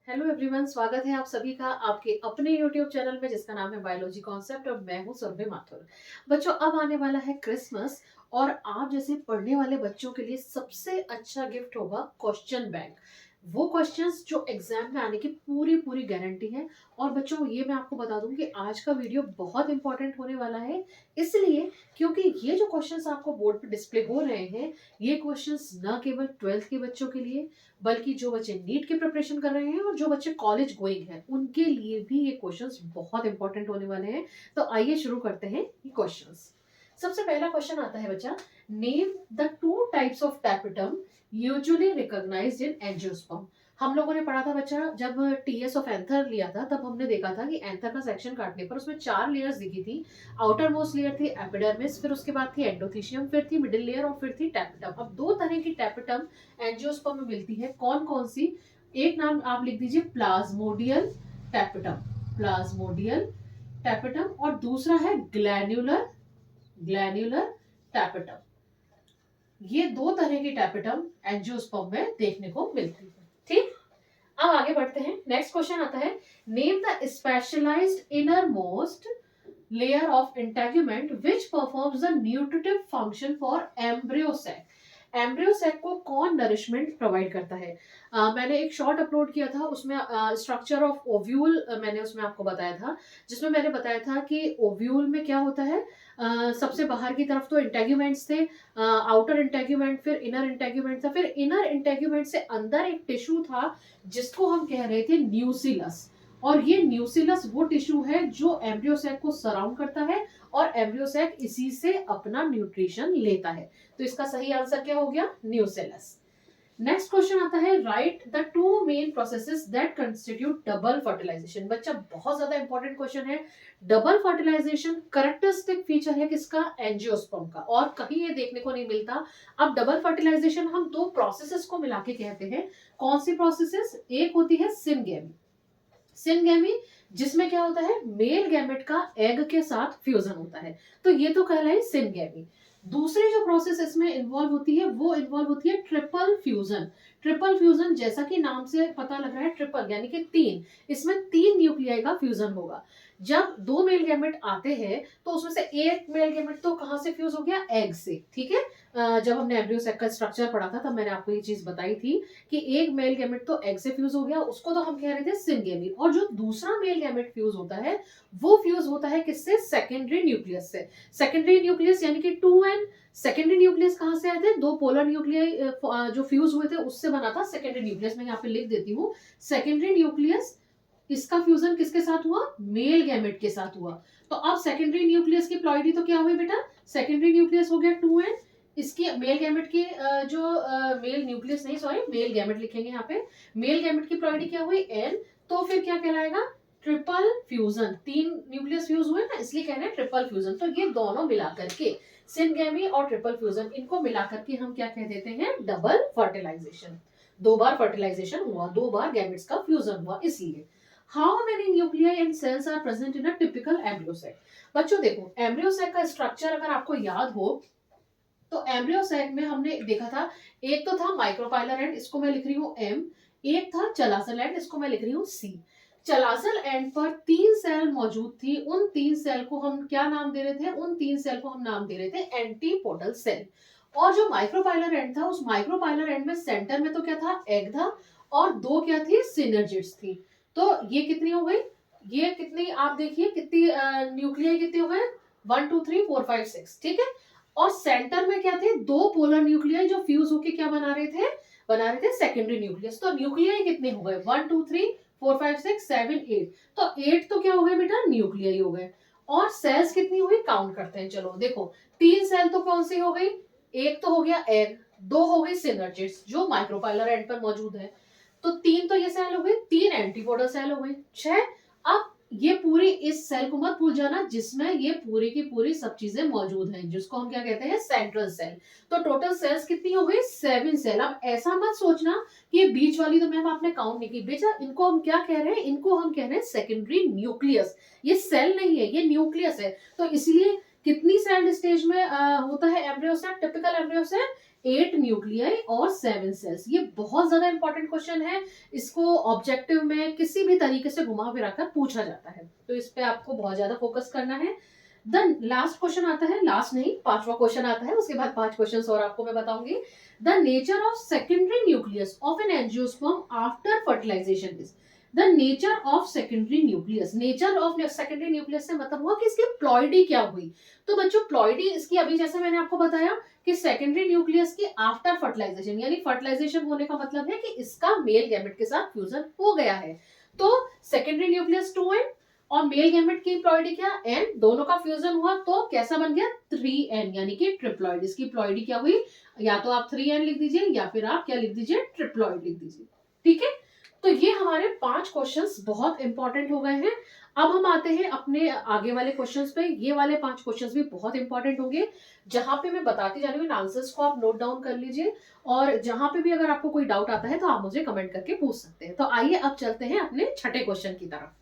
Hello everyone, स्वागत है आप सभी का आपके अपने यूट्यूब चैनल में जिसका नाम है बायोलॉजी कॉन्सेप्ट और मैं हूं सुरभि माथुर। बच्चों, अब आने वाला है क्रिसमस और आप जैसे पढ़ने वाले बच्चों के लिए सबसे अच्छा गिफ्ट होगा क्वेश्चन बैंक। वो क्वेश्चंस जो एग्जाम में आने की पूरी पूरी गारंटी है। और बच्चों, ये मैं आपको बता दूं कि आज का वीडियो बहुत इंपॉर्टेंट होने वाला है, इसलिए क्योंकि ये जो क्वेश्चंस आपको बोर्ड पे डिस्प्ले हो रहे हैं, ये क्वेश्चंस न केवल 12th के बच्चों के लिए बल्कि जो बच्चे नीट की प्रिपरेशन कर रहे हैं और जो बच्चे कॉलेज गोइंग हैं उनके लिए भी ये क्वेश्चंस बहुत इंपॉर्टेंट होने वाले हैं। तो आइए शुरू करते हैं ये क्वेश्चंस। सबसे पहला क्वेश्चन आता है बच्चा, name the two types of tapetum usually recognised in angiosperm. हम लोगों ने पढ़ा था बच्चा, जब टीएस ऑफ एंथर लिया था तब हमने देखा था कि एंथर का सेक्शन काटने पर उसमें चार लेयर्स दिखी थी। आउटर मोस्ट लेयर थी एपिडर्मिस, फिर उसके बाद थी एंडोथीशियम, फिर थी मिडिल लेयर और फिर थी टैपेटम। अब दो तरह की टैपेटम एंजियोस्पर्म में मिलती है, कौन कौन सी? एक नाम आप लिख दीजिए, प्लाज्मोडियल टैपेटम, प्लाज्मोडियल टैपेटम, और दूसरा है ग्लैन्युलर, ग्लैन्युलर टैपेटम। ये दो तरह की टैपेटम एंजियोस्पर्म में देखने को मिलती है। ठीक, अब आगे बढ़ते हैं। नेक्स्ट क्वेश्चन आता है, name the specialised inner most layer of integument which performs the nutritive function for embryo sac। Embryo sac को कौन नरिशमेंट प्रोवाइड करता है? मैंने एक शॉर्ट अपलोड किया था, उसमें स्ट्रक्चर ऑफ ओव्यूल मैंने उसमें आपको बताया था, जिसमें मैंने बताया था कि ओव्यूल में क्या होता है। सबसे बाहर की तरफ तो इंटेग्यूमेंट्स थे, आउटर इंटेग्यूमेंट, फिर इनर इंटेग्यूमेंट था, फिर इनर इंटेग्यूमेंट से अंदर एक टिश्यू था जिसको हम कह रहे थे न्यूसिलस। और ये न्यूसिलस वो टिश्यू है जो एम्ब्रियो सैक को सराउंड करता है और एम्ब्रियो सैक इसी से अपना न्यूट्रिशन लेता है। तो इसका सही आंसर क्या हो गया? न्यूसिलस। नेक्स्ट क्वेश्चन आता है, right the two main processes that constitute double fertilisation. बच्चा, बहुत ज्यादा इंपॉर्टेंट क्वेश्चन है। डबल फर्टिलाइजेशन कैरेक्टरिस्टिक फीचर है किसका? एंजियोस्पर्म का, और कहीं ये देखने को नहीं मिलता। अब डबल फर्टिलाइजेशन हम दो प्रोसेसेस को मिला के कहते हैं। कौन सी प्रोसेसेस? एक होती है सिनगेमी, सिनगेमी जिसमें क्या होता है, मेल गैमेट का एग के साथ फ्यूजन होता है, तो ये तो कहलाई सिनगेमी। दूसरी जो प्रोसेस इसमें इन्वॉल्व होती है वो इन्वॉल्व होती है ट्रिपल फ्यूजन। ट्रिपल फ्यूजन जैसा कि नाम से पता लग रहा है, ट्रिपल यानी कि तीन, इसमें तीन न्यूक्लियाई का फ्यूजन होगा। जब दो मेल गैमेट आते हैं तो उसमें से एक मेल गैमेट तो कहां से फ्यूज हो गया? एग से। ठीक है, जब हमने एम्ब्रियो सेक का स्ट्रक्चर पढ़ा था तब मैंने आपको ये चीज बताई थी कि एक मेल गैमेट तो एग से फ्यूज हो गया, उसको तो हम कह रहे थे सिनगेमी। और जो दूसरा मेल गैमेट फ्यूज होता है वो फ्यूज होता है किससे? सेकेंडरी न्यूक्लियस से। सेकेंडरी न्यूक्लियस यानी कि 2n। सेकेंडरी न्यूक्लियस कहां से आए थे? दो पोलर न्यूक्लियाई जो फ्यूज हुए थे उससे बना था सेकेंडरी न्यूक्लियस। मैं यहाँ पे लिख देती हूँ, सेकेंडरी न्यूक्लियस, इसका फ्यूजन किसके साथ हुआ? मेल गैमेट के साथ हुआ। तो अब सेकेंडरी न्यूक्लियस की प्लॉइडी तो क्या हुई बेटा? सेकेंडरी न्यूक्लियस हो गया 2n। इसकी मेल गैमेट की जो मेल न्यूक्लियस नहीं, सॉरी, मेल गैमेट लिखेंगे यहाँ पे। मेल गैमेट की प्लॉइडी क्या हुई? n। तो फिर क्या कहलाएगा? Triple fusion. तीन न्यूक्लियस फ्यूज हुए ना, इसलिए कह रहे हैं ट्रिपल फ्यूजन। तो ये दोनों मिलाकर के, सिनगेमी और ट्रिपल फ्यूजन, इनको मिलाकर के हम क्या कह देते हैं? Double fertilisation. दो बार फर्टिलाइजेशन हुआ, दो बार गैमेट्स का फ्यूजन हुआ, इसलिए। How many nuclei and cells are present in a typical embryo sac? बच्चों देखो, एम्ब्रियो सैक का स्ट्रक्चर अगर आपको याद हो तो एम्ब्रियो सैक में हमने देखा था, एक तो था माइक्रोपाइलर एंड, इसको मैं लिख रही हूँ M। एक था चलासल एंड, इसको मैं लिख रही हूँ C। चलासल एंड पर तीन सेल मौजूद थी, उन तीन सेल को हम क्या नाम दे रहे थे? उन तीन सेल को हम नाम दे रहे थे एंटीपोडल सेल। और जो माइक्रोपाइलर एंड था, उस माइक्रोपाइलर एंड में सेंटर में तो क्या था? एग था, और दो क्या थी? सिनर्जिड्स थी। तो ये कितनी हो गई? ये कितनी, आप देखिए कितनी न्यूक्लियाई कितनी हो गए? 1 2 3 4 5 6। ठीक है, और सेंटर में क्या थे? दो पोलर न्यूक्लियाई जो फ्यूज होके क्या बना रहे थे? बना रहे थे सेकेंडरी न्यूक्लियस। तो न्यूक्लियाई कितने हो गए? 1 2 3 4 5 6 7 8। तो 8 तो क्या हो गए बेटा? न्यूक्लियाई हो गए। और सेल्स कितनी हुई? काउंट करते हैं, चलो देखो। तीन सेल तो कौन सी हो गई? एक तो हो गया एग, दो हो गई सिनर्जिड्स जो माइक्रोपाइलर एंड पर मौजूद है, तो तीन तो ये सेल हो गई, तीन एंटीपोडल सेल हो गई, छह। अब ये पूरी, इस सेल को मत भूल जाना जिसमें ये पूरी की पूरी सब चीजें मौजूद हैं, जिसको हम क्या कहते हैं? Central cell. तो टोटल सेल्स कितनी हो गई? 7 सेल। अब ऐसा मत सोचना कि ये बीच वाली तो मैम आपने काउंट नहीं की। बेटा, इनको हम क्या कह रहे हैं? इनको हम कह रहे हैं सेकेंडरी न्यूक्लियस। ये सेल नहीं है, ये न्यूक्लियस है। तो इसलिए कितनी सेल स्टेज में होता है embryo sac? Typical embryo sac 8 nuclei और 7 सेल्स। ये बहुत ज्यादा इंपॉर्टेंट क्वेश्चन है, इसको ऑब्जेक्टिव में किसी भी तरीके से घुमा फिरा कर पूछा जाता है, तो इस पे आपको बहुत ज्यादा फोकस करना है। देन लास्ट क्वेश्चन आता है, लास्ट नहीं, पांचवा क्वेश्चन आता है, उसके बाद 5 क्वेश्चन और आपको मैं बताऊंगी। The nature of secondary nucleus of an angiosperm after fertilisation is. The nature of secondary nucleus, nature of secondary nucleus से मतलब हुआ कि इसकी प्लॉइडी क्या हुई। तो बच्चों प्लॉइडी इसकी अभी जैसे मैंने आपको बताया कि सेकेंडरी न्यूक्लियस की आफ्टर फर्टिलाइजेशन, यानी फर्टिलाइजेशन होने का मतलब है कि इसका मेल गैमेट के साथ फ्यूजन हो गया है। तो सेकेंडरी न्यूक्लियस 2n और मेल गैमेट की प्लॉइडी क्या n, दोनों का फ्यूजन हुआ तो कैसा बन गया 3n, यानी कि ट्रिप्लॉइड। इसकी प्लॉइडी क्या हुई, या तो आप 3n लिख दीजिए या फिर आप क्या लिख दीजिए, ट्रिप्लॉइड लिख दीजिए। ठीक है, तो ये हमारे 5 क्वेश्चंस बहुत इंपॉर्टेंट हो गए हैं। अब हम आते हैं अपने आगे वाले क्वेश्चंस पे। ये वाले 5 क्वेश्चंस भी बहुत इंपॉर्टेंट होंगे, जहां पे मैं बताती जा रही हूँ, आंसर्स को आप नोट डाउन कर लीजिए, और जहां पे भी अगर आपको कोई डाउट आता है तो आप मुझे कमेंट करके पूछ सकते हैं। तो आइए अब चलते हैं अपने छठे क्वेश्चन की तरफ,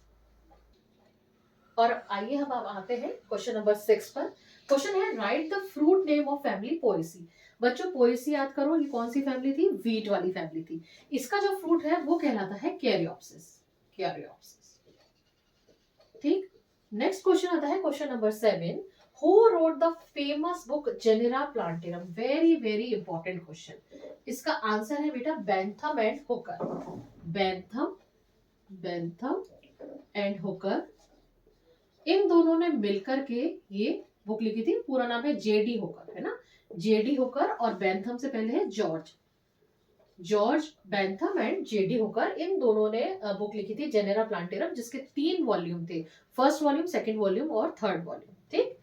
और आइए हम अब आते हैं क्वेश्चन नंबर 6 पर। क्वेश्चन है right the fruit name of family Poaceae. बच्चों पोएसी याद करो, ये कौन सी फैमिली थी, वीट वाली फैमिली थी। इसका जो फ्रूट है वो कहलाता है कैरियोप्सिस, कैरियोप्सिस। ठीक, नेक्स्ट क्वेश्चन आता है question number 7। Who wrote the famous book Genera Plantarum? Very very important question. इसका आंसर है बेटा Bentham and Hooker. Bentham, Bentham and Hooker, इन दोनों ने मिलकर के ये बुक लिखी थी। पूरा नाम है जेडी हुकर, है ना, जेडी हुकर, और बेंथम से पहले है George, George Bentham and J D Hooker. इन दोनों ने बुक लिखी थी जेनेरा प्लांटेरम, जिसके 3 वॉल्यूम थे, फर्स्ट वॉल्यूम, सेकंड वॉल्यूम और थर्ड वॉल्यूम। ठीक,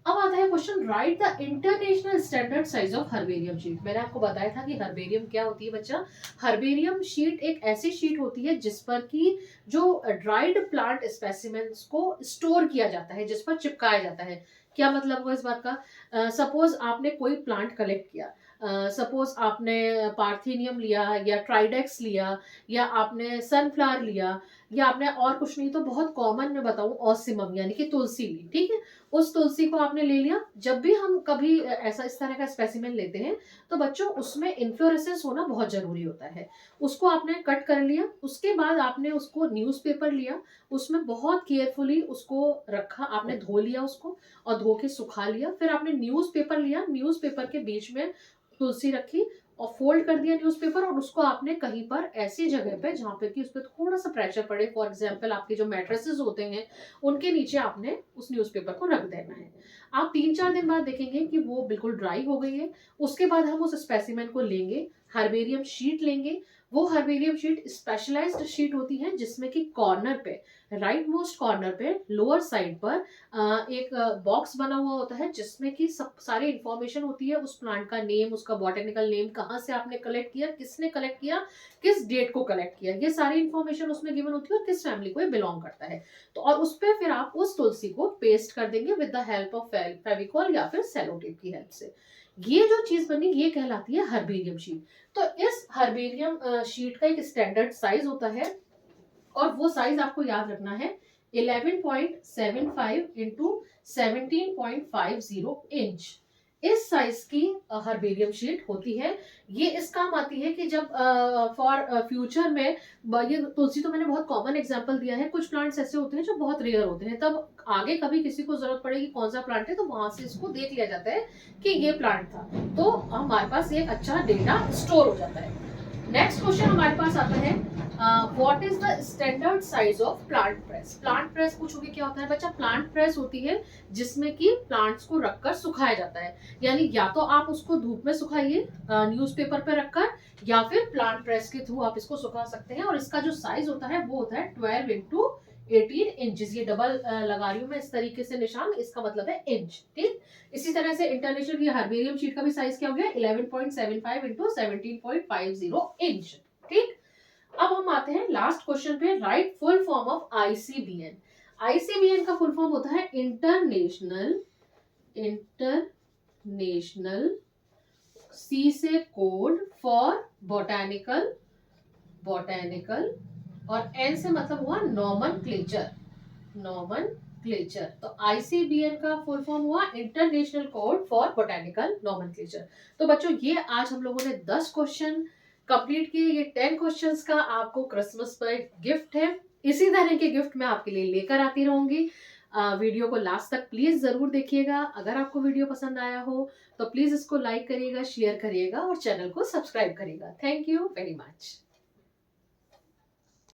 अब आता है question right the international standard size of herbarium sheet. मैंने आपको बताया था कि हर्बेरियम क्या होती है बच्चा। हर्बेरियम शीट एक ऐसी शीट होती है जिस पर कि जो ड्राइड प्लांट स्पेसिमेंट्स को स्टोर किया जाता है, जिस पर चिपकाया जाता है। क्या मतलब हुआ इस बात का, सपोज आपने कोई प्लांट कलेक्ट किया, सपोज आपने पार्थिनियम लिया या ट्राइडेक्स लिया या आपने सनफ्लावर लिया, या आपने और कुछ नहीं तो बहुत कॉमन मैं बताऊं ऑसिमम यानी कि तुलसी ली। ठीक है, उस तुलसी को आपने ले लिया। जब भी हम कभी ऐसा इस तरह का स्पेसिमेन लेते हैं तो बच्चों उसमें इन्फ्लोरेसेंस होना बहुत जरूरी होता है। उसको आपने कट कर लिया, उसके बाद आपने उसको न्यूज़पेपर लिया, उसमें बहुत केयरफुली उसको रखा, आपने धो लिया उसको और धो के सुखा लिया। फिर आपने न्यूज़पेपर लिया, न्यूज़पेपर के बीच में तुलसी रखी और फोल्ड कर दिया न्यूज़पेपर, और उसको आपने कहीं पर ऐसी जगह पे जहां पे कि उस पर थोड़ा सा प्रेशर पड़े, फॉर एग्जांपल आपके जो मैट्रेसेस होते हैं उनके नीचे आपने उस न्यूज़पेपर को रख देना है। आप 3-4 दिन बाद देखेंगे कि वो बिल्कुल ड्राई हो गई है। उसके बाद हम उस स्पेसिमेन को लेंगे, हर्बेरियम शीट लेंगे। वो हर्बेरियम शीट स्पेशलाइज्ड शीट होती है जिसमें कि कॉर्नर पे, राइट मोस्ट कॉर्नर पे लोअर साइड पर एक बॉक्स बना हुआ होता है जिसमें कि सब सारी इंफॉर्मेशन होती है, उस प्लांट का नेम, उसका बॉटेनिकल नेम, कहाँ से आपने कलेक्ट किया, किसने कलेक्ट किया, किस डेट को कलेक्ट किया, ये सारी इंफॉर्मेशन उसमें गिवन होती है और किस फैमिली को ये बिलोंग करता है। तो और उस पर फिर आप उस तुलसी को पेस्ट कर देंगे with the help of Fevicol या फिर सेलो टेप की हेल्प से। ये जो चीज बनी ये कहलाती है हर्बेरियम शीट। तो इस हर्बेरियम शीट का एक स्टैंडर्ड साइज होता है, और वो साइज आपको याद रखना है 11.75 इंटू 17.50 इंच। इस साइज की हर्बेरियम शीट होती है। ये इस काम आती है कि जब फॉर फ्यूचर में, ये तुलसी तो मैंने बहुत कॉमन एग्जांपल दिया है, कुछ प्लांट्स ऐसे होते हैं जो बहुत रेयर होते हैं, तब आगे कभी किसी को जरूरत पड़ेगी कौन सा प्लांट है तो वहां से इसको देख लिया जाता है कि ये प्लांट था, तो हमारे पास एक अच्छा डेटा स्टोर हो जाता है। नेक्स्ट क्वेश्चन हमारे पास आता है what is the standard size of plant press. Plant press पूछोगे क्या होता है बच्चा। प्लांट प्रेस होती है जिसमें कि प्लांट्स को रखकर सुखाया जाता है, यानी या तो आप उसको धूप में सुखाइए न्यूज़पेपर पे रखकर, या फिर प्लांट प्रेस के थ्रू आप इसको सुखा सकते हैं। और इसका जो साइज होता है वो होता है 12 इंटू 18 इंचेस। ये डबल लगा रही हूँ मैं इस तरीके से निशान, इसका मतलब है इंच। ठीक, इसी तरह से इंटरनेशनल की हर्बेरियम शीट का भी साइज क्या हो गया 11.75 इंटू 17.50 इंच। ठीक, अब हम आते हैं लास्ट क्वेश्चन पे, right full form of ICBN. ICBN का फुल फॉर्म होता है इंटरनेशनल, इंटरनेशनल सी से कोड फॉर बोटैनिकल, बोटैनिकल, और एन से मतलब हुआ नॉमनक्लेचर, नॉमनक्लेचर नोमेनक्लेचर। तो आईसीबीएन का फुल फॉर्म हुआ international code for botanical nomenclature. तो बच्चों ये आज हम लोगों ने 10 क्वेश्चन कंप्लीट किए। ये 10 क्वेश्चंस का आपको क्रिसमस पर गिफ्ट है। इसी तरह के गिफ्ट मैं आपके लिए लेकर आती रहूंगी। वीडियो को लास्ट तक प्लीज जरूर देखिएगा। अगर आपको वीडियो पसंद आया हो तो प्लीज इसको लाइक करिएगा, शेयर करिएगा और चैनल को सब्सक्राइब करिएगा। Thank you very much.